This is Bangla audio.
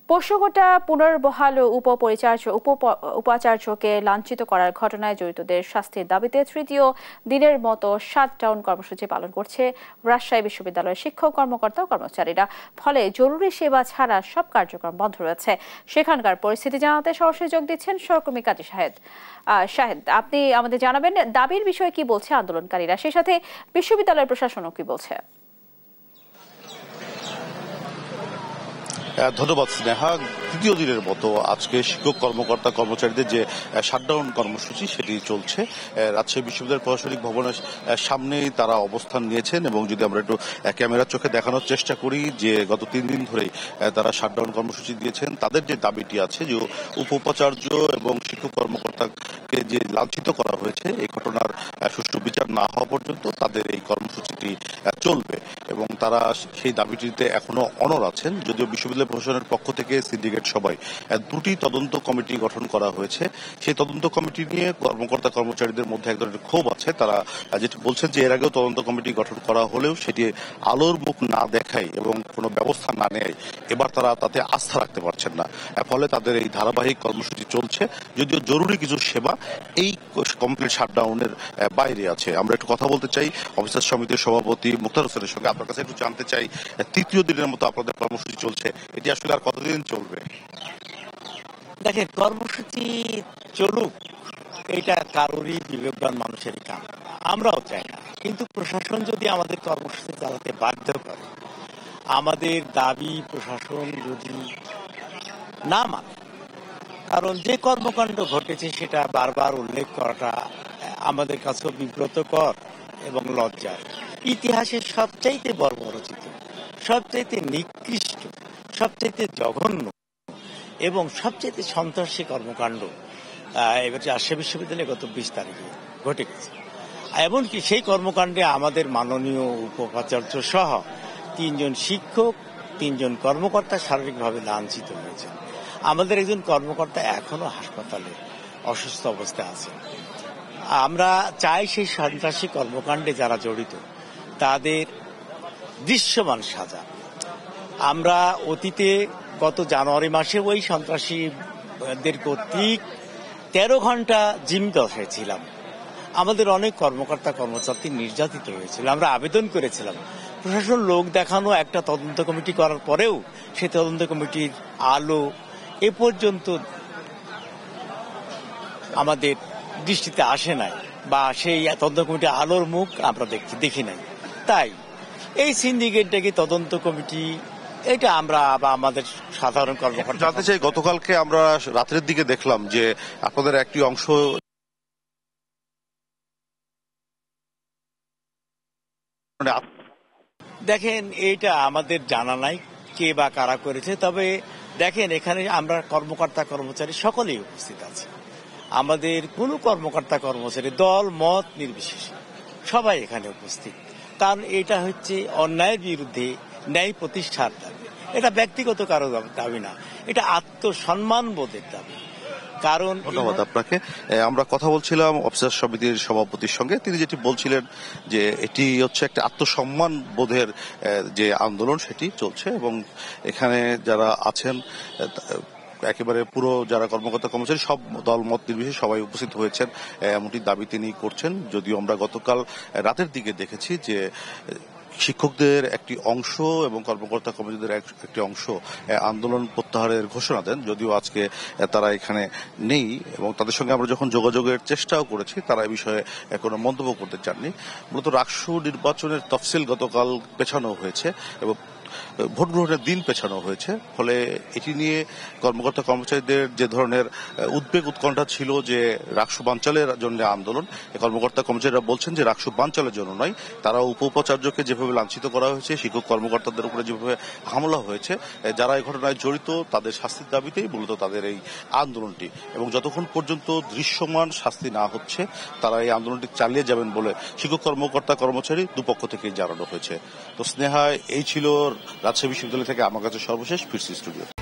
পোষ্যকোটা পুনর্বহাল ও উপাচার্যকে লাঞ্ছিত করার ঘটনায় জড়িতদের শাস্তির দাবিতে তৃতীয় দিনের মতো শাটডাউন কর্মসূচি পালন করছে রাজশাহী বিশ্ববিদ্যালয়ের শিক্ষক কর্মকর্তা ও কর্মচারীরা। ফলে জরুরি সেবা ছাড়া সব কার্যক্রম বন্ধ রয়েছে। সেখানকার পরিস্থিতি জানাতে সরাসরি যোগ দিচ্ছেন সহকর্মী কাজী শাহেদ। আপনি আমাদের জানাবেন দাবির বিষয়ে কি বলছে আন্দোলনকারীরা, সেই সাথে বিশ্ববিদ্যালয়ের প্রশাসনও কি বলছে। ধন্যবাদ স্নেহা। তৃতীয় দিনের মতো আজকে শিক্ষক কর্মকর্তা কর্মচারীদের যে শাটডাউন কর্মসূচি সেটি চলছে। রাজশাহী বিশ্ববিদ্যালয়ের প্রশাসনিক ভবনের সামনেই তারা অবস্থান নিয়েছেন এবং যদি আমরা একটু ক্যামেরার চোখে দেখানোর চেষ্টা করি যে গত 3 দিন ধরেই তারা শাটডাউন কর্মসূচি দিয়েছেন। তাদের যে দাবিটি আছে যে উপাচার্য এবং শিক্ষক কর্মকর্তাকে যে লাঞ্ছিত করা হয়েছে এই ঘটনার সুষ্ঠু বিচার না হওয়া পর্যন্ত তাদের এই কর্মসূচিটি চলবে এবং তারা সেই দাবিটিতে এখনো অনড় আছেন। যদিও বিশ্ববিদ্যালয় প্রশাসনের পক্ষ থেকে সিন্ডিকেট সভায় 2টি তদন্ত কমিটি গঠন করা হয়েছে। সেই তদন্ত কমিটি নিয়ে কর্মকর্তা কর্মচারীদের মধ্যে এক ধরনের ক্ষোভ আছে। তারা যেটি বলছেন যে এর আগেও তদন্ত কমিটি গঠন করা হলেও সেটি আলোর মুখ না দেখায় এবং কোনো ব্যবস্থা না নেয় এবার তারা তাতে আস্থা রাখতে পারছেন না। ফলে তাদের এই ধারাবাহিক কর্মসূচি চলছে, যদিও জরুরি কিছু সেবা এই কমপ্লিট শাটডাউনের বাইরে আছে। আমরা একটু কথা বলতে চাই অফিসার সমিতির সভাপতি মুক্তার হোসেনের সঙ্গে। আপনার কাছে একটু জানতে চাই, তৃতীয় দিনের মতো আপনাদের কর্মসূচি চলছে, এটি আসলে আর কতদিন চলবে? দেখেন, কর্মসূচি চলুক এটা কারোরই বিবেকবান মানুষেরই কাম, আমরাও চাই না। কিন্তু প্রশাসন যদি আমাদের কর্মসূচি চালাতে বাধ্য করে, আমাদের দাবি প্রশাসন যদি না মানে, কারণ যে কর্মকাণ্ড ঘটেছে সেটা বারবার উল্লেখ করাটা আমাদের কাছেও বিব্রতকর এবং লজ্জার। ইতিহাসের সবচাইতে বর্বরচিত, সবচাইতে নিকৃষ্ট, সবচাইতে জঘন্য এবং সবচাইতে সন্ত্রাসী কর্মকাণ্ড এবার রাজশাহী বিশ্ববিদ্যালয়ে গত 20 তারিখে ঘটে গেছে। এমনকি সেই কর্মকাণ্ডে আমাদের মাননীয় উপাচার্য সহ 3 জন শিক্ষক, 3 জন কর্মকর্তা শারীরিকভাবে লাঞ্ছিত হয়েছে। আমাদের একজন কর্মকর্তা এখনো হাসপাতালে অসুস্থ অবস্থায় আছে। আমরা চাই সেই সন্ত্রাসী কর্মকাণ্ডে যারা জড়িত তাদের দৃশ্যমান সাজা। আমরা অতীতে গত জানুয়ারি মাসে ওই সন্ত্রাসীদের কর্তৃক 13 ঘন্টা জিম্মি দশায় ছিলাম। আমাদের অনেক কর্মকর্তা কর্মচারী নির্যাতিত হয়েছিল। আমরা আবেদন করেছিলাম, প্রশাসন লোক দেখানো একটা তদন্ত কমিটি করার পরেও সেই তদন্ত কমিটির আলো এ পর্যন্ত আমাদের দৃষ্টিতে আসে নাই, বা সেই তদন্ত কমিটির আলোর মুখ আমরা দেখি নাই। তাই এই সিন্ডিকেটটাকে তদন্ত কমিটি এটা আমরা বা আমাদের সাধারণ কর্মকর্তা জানতে চাই, গতকালকে আমরা রাতের দিকে দেখলাম যে আপনাদের একটি অংশ দেখেন, এইটা আমাদের জানা নাই কে বা কারা করেছে। তবে দেখেন, এখানে আমরা কর্মকর্তা কর্মচারী সকলেই উপস্থিত আছে। আমাদের কোনো কর্মকর্তা কর্মচারী দল মত নির্বিশেষে সবাই এখানে উপস্থিত। কারণ এটা হচ্ছে অন্যায়ের বিরুদ্ধে ন্যায় প্রতিষ্ঠার দাবি। এটা ব্যক্তিগত কারো দাবি না, এটা আত্মসম্মান বোধের দাবি। কারণ ধন্যবাদ আপনাকে। আমরা কথা বলছিলাম অফিসার সমিতির সভাপতির সঙ্গে। তিনি যেটি বলছিলেন যে এটি হচ্ছে একটা আত্মসম্মান বোধের যে আন্দোলন সেটি চলছে এবং এখানে যারা আছেন একেবারে পুরো যারা কর্মকর্তা কর্মচারী সব দল মত নির্বিশেষে সবাই উপস্থিত হয়েছেন, এমনটি দাবি তিনি করছেন। যদিও আমরা গতকাল রাতের দিকে দেখেছি যে শিক্ষকদের একটি অংশ এবং কর্মকর্তা কর্মচারীদের একটি অংশ আন্দোলন প্রত্যাহারের ঘোষণা দেন। যদিও আজকে তারা এখানে নেই এবং তাদের সঙ্গে আমরা যখন যোগাযোগের চেষ্টাও করেছি তারা এই বিষয়ে কোনো মন্তব্য করতে চাননি। মূলত রাকসু নির্বাচনের তফসিল গতকাল পেছানো হয়েছে এবং ভোট গ্রহণের দিন পেছানো হয়েছে। ফলে এটি নিয়ে কর্মকর্তা কর্মচারীদের যে ধরনের উদ্বেগ উৎকণ্ঠা ছিল যে রাকসু বানচালের জন্য আন্দোলন, কর্মকর্তা কর্মচারীরা বলছেন যে রাকসু বানচালের জন্য নয়। তারা উপাচার্যকে যেভাবে লাঞ্ছিত করা হয়েছে, শিক্ষক কর্মকর্তাদের উপরে যেভাবে হামলা হয়েছে, যারা এই ঘটনায় জড়িত তাদের শাস্তির দাবিতেই মূলত তাদের এই আন্দোলনটি। এবং যতক্ষণ পর্যন্ত দৃশ্যমান শাস্তি না হচ্ছে তারা এই আন্দোলনটি চালিয়ে যাবেন বলে শিক্ষক কর্মকর্তা কর্মচারী দুপক্ষ থেকেই জানানো হয়েছে। তো স্নেহা, এই ছিল রাজশাহী বিশ্ববিদ্যালয় থেকে আমার কাছে সর্বশেষ। ফিরছি স্টুডিও।